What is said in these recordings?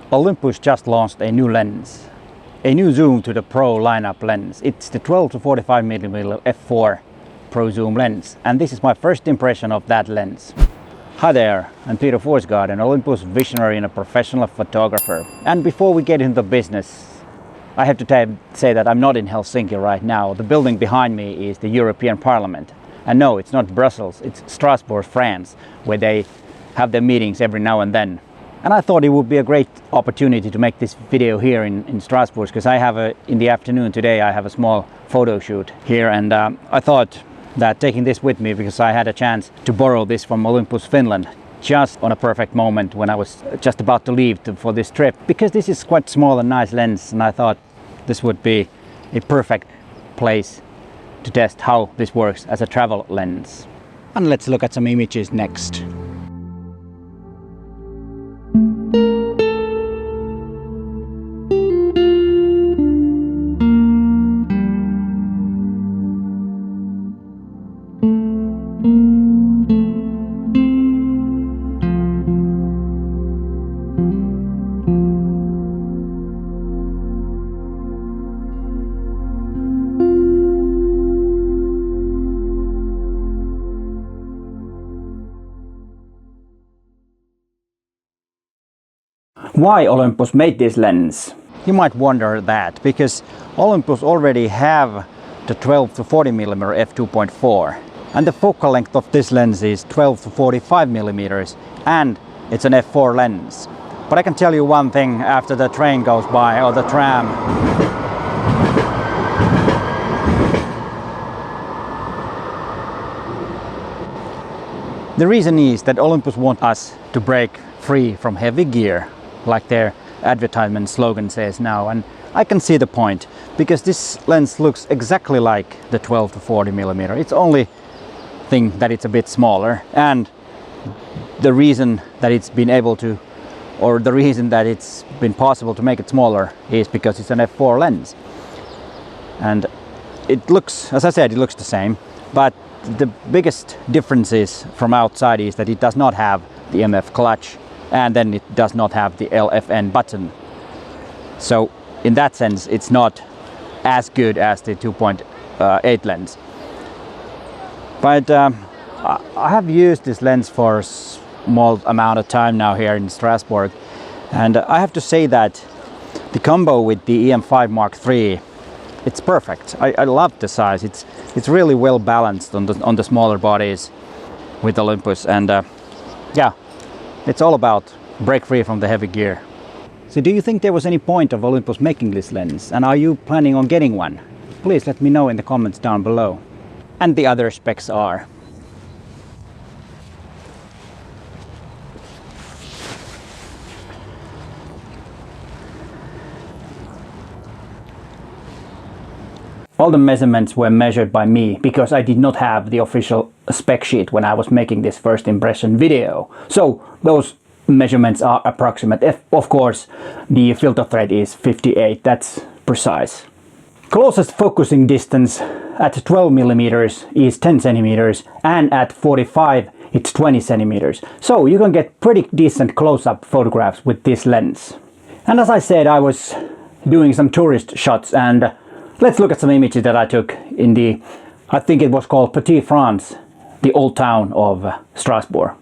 Olympus just launched a new lens, a new zoom to the Pro lineup lens. It's the 12 to 45mm f4 Pro zoom lens, and this is my first impression of that lens. Hi there, I'm Peter Forsgaard, an Olympus visionary and a professional photographer. And before we get into business, I have to say that I'm not in Helsinki right now. The building behind me is the European Parliament. And no, it's not Brussels, it's Strasbourg, France, where they have their meetings every now and then. And I thought it would be a great opportunity to make this video here in Strasbourg, because in the afternoon today I have a small photo shoot here, and I thought that taking this with me, because I had a chance to borrow this from Olympus Finland just on a perfect moment when I was just about to leave for this trip, because this is quite small and nice lens, and I thought this would be a perfect place to test how this works as a travel lens. And let's look at some images next. Why Olympus made this lens? You might wonder that, because Olympus already have the 12 to 40mm f2.4, and the focal length of this lens is 12 to 45mm, and it's an f4 lens. But I can tell you one thing after the train goes by, or the tram. The reason is that Olympus wants us to break free from heavy gear, like their advertisement slogan says now, and I can see the point, because this lens looks exactly like the 12 to 40mm. It's only thing that it's a bit smaller, and the reason that it's been possible to make it smaller is because it's an f4 lens. And it looks, as I said, it looks the same, but the biggest difference from outside is that it does not have the MF clutch, and then it does not have the LFN button. So in that sense it's not as good as the 2.8 lens. But I have used this lens for a small amount of time now here in Strasbourg, and I have to say that the combo with the EM5 Mark III, it's perfect. I love the size. It's really well balanced on the smaller bodies with Olympus, and yeah, it's all about break free from the heavy gear. So do you think there was any point of Olympus making this lens, and are you planning on getting one? Please let me know in the comments down below. And the other specs are: all the measurements were measured by me, because I did not have the official spec sheet when I was making this first impression video. So those measurements are approximate. Of course, the filter thread is 58, that's precise. Closest focusing distance at 12mm is 10 centimeters, and at 45 it's 20 centimeters. So you can get pretty decent close-up photographs with this lens. And as I said, I was doing some tourist shots, and let's look at some images that I took in the, I think it was called Petit France, the old town of Strasbourg.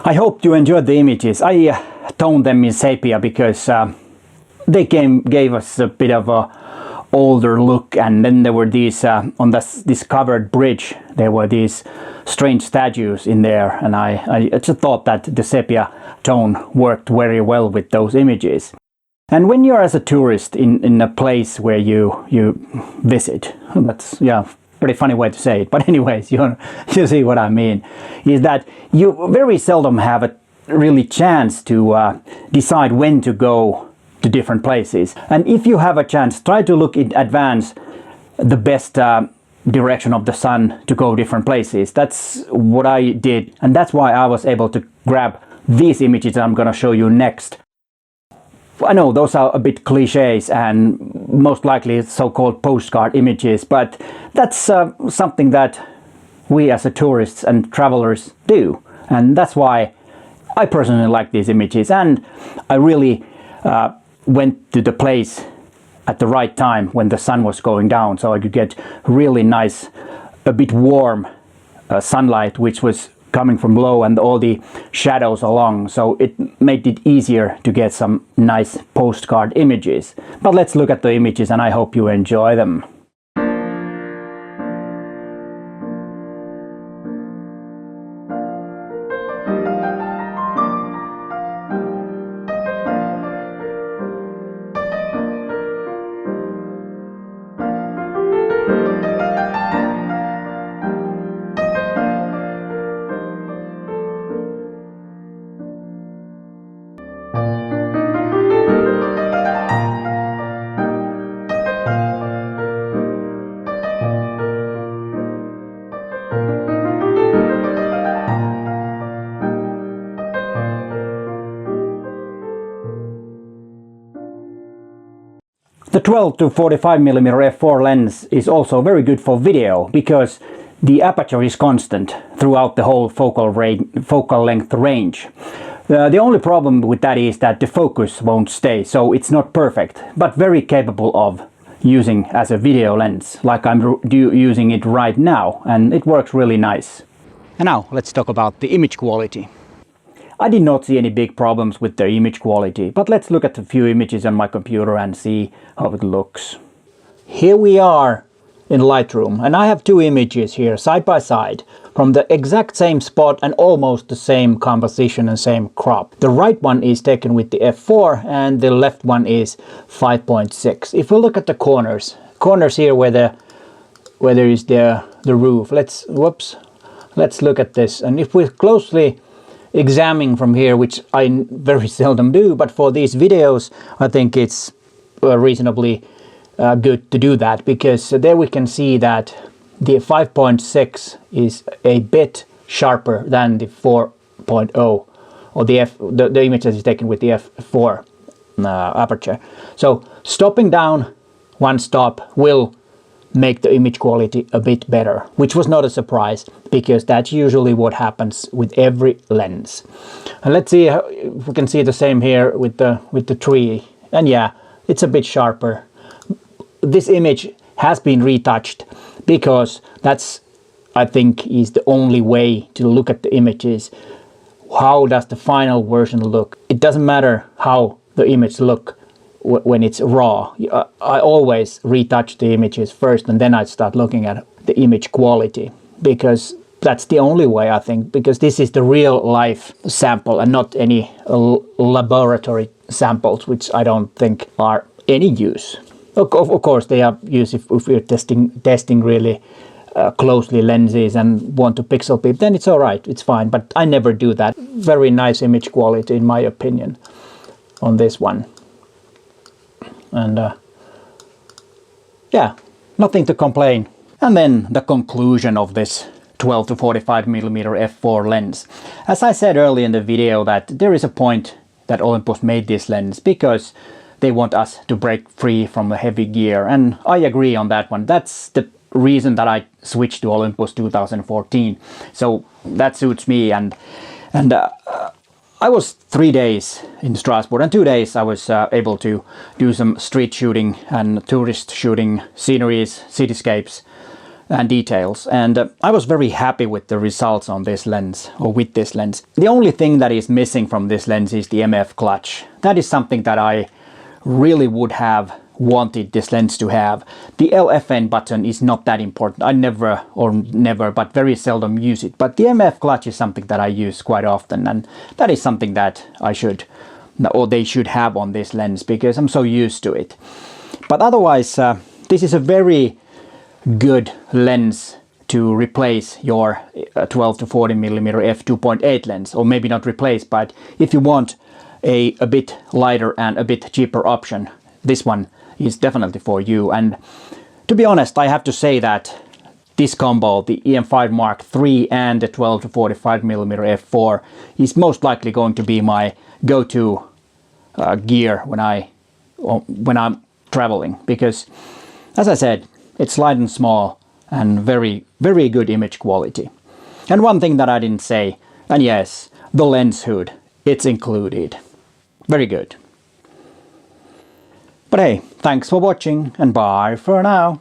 I hope you enjoyed the images. I toned them in sepia because they gave us a bit of a older look, and then there were these on this covered bridge, there were these strange statues in there, and I just thought that the sepia tone worked very well with those images. And when you're as a tourist in a place where you visit, that's, yeah, pretty funny way to say it, but anyways, you see what I mean, is that you very seldom have a really chance to decide when to go to different places. And if you have a chance, try to look in advance the best direction of the sun to go different places. That's what I did, and that's why I was able to grab these images that I'm gonna show you next. I know those are a bit cliches and most likely so-called postcard images, but that's something that we as tourists and travelers do, and that's why I personally like these images. And I really went to the place at the right time when the sun was going down, so I could get really nice, a bit warm sunlight which was coming from below and all the shadows along, so it made it easier to get some nice postcard images. But let's look at the images and I hope you enjoy them. The 12 to 45mm f4 lens is also very good for video because the aperture is constant throughout the whole focal length range. The only problem with that is that the focus won't stay, so it's not perfect, but very capable of using as a video lens, like I'm using it right now, and it works really nice. And now let's talk about the image quality. I did not see any big problems with the image quality, but let's look at a few images on my computer and see how it looks. Here we are in Lightroom, and I have two images here side by side from the exact same spot and almost the same composition and same crop. The right one is taken with the f4 and the left one is 5.6. If we look at the corners here where there is the roof, let's look at this, and if we closely examine from here, which I very seldom do, but for these videos I think it's reasonably good to do that, because there we can see that the 5.6 is a bit sharper than the 4.0 or the image that is taken with the f4 aperture. So stopping down one stop will make the image quality a bit better, which was not a surprise because that's usually what happens with every lens. And let's see if we can see the same here with the tree, and yeah, it's a bit sharper. This image has been retouched because that's, I think, is the only way to look at the images. How does the final version look? It doesn't matter how the image look when it's raw. I always retouch the images first and then I start looking at the image quality, because that's the only way, I think, because this is the real life sample and not any laboratory samples, which I don't think are any use. Of course they are used if we're testing really closely lenses and want to pixel peep, then it's alright, it's fine, but I never do that. Very nice image quality in my opinion on this one. And yeah, nothing to complain. And then the conclusion of this 12 to 45mm f4 lens. As I said earlier in the video, that there is a point that Olympus made this lens because they want us to break free from the heavy gear, and I agree on that one. That's the reason that I switched to Olympus 2014, so that suits me. And I was 3 days in Strasbourg, and 2 days I was able to do some street shooting and tourist shooting, sceneries, cityscapes and details, and I was very happy with the results on this lens, or with this lens. The only thing that is missing from this lens is the MF clutch. That is something that I really would have wanted this lens to have. The LFN button is not that important. I never, but very seldom use it. But the MF clutch is something that I use quite often, and that is something that I should, or they should have on this lens, because I'm so used to it. But otherwise, this is a very good lens to replace your 12 to 40 millimeter f2.8 lens, or maybe not replace, but if you want a bit lighter and a bit cheaper option, this one is definitely for you. And to be honest, I have to say that this combo, the EM5 Mark III and the 12 to 45 millimeter f4, is most likely going to be my go-to gear when I'm traveling, because as I said, it's light and small and very good image quality. And one thing that I didn't say, and yes, the lens hood, it's included. Very good. But hey, thanks for watching and bye for now.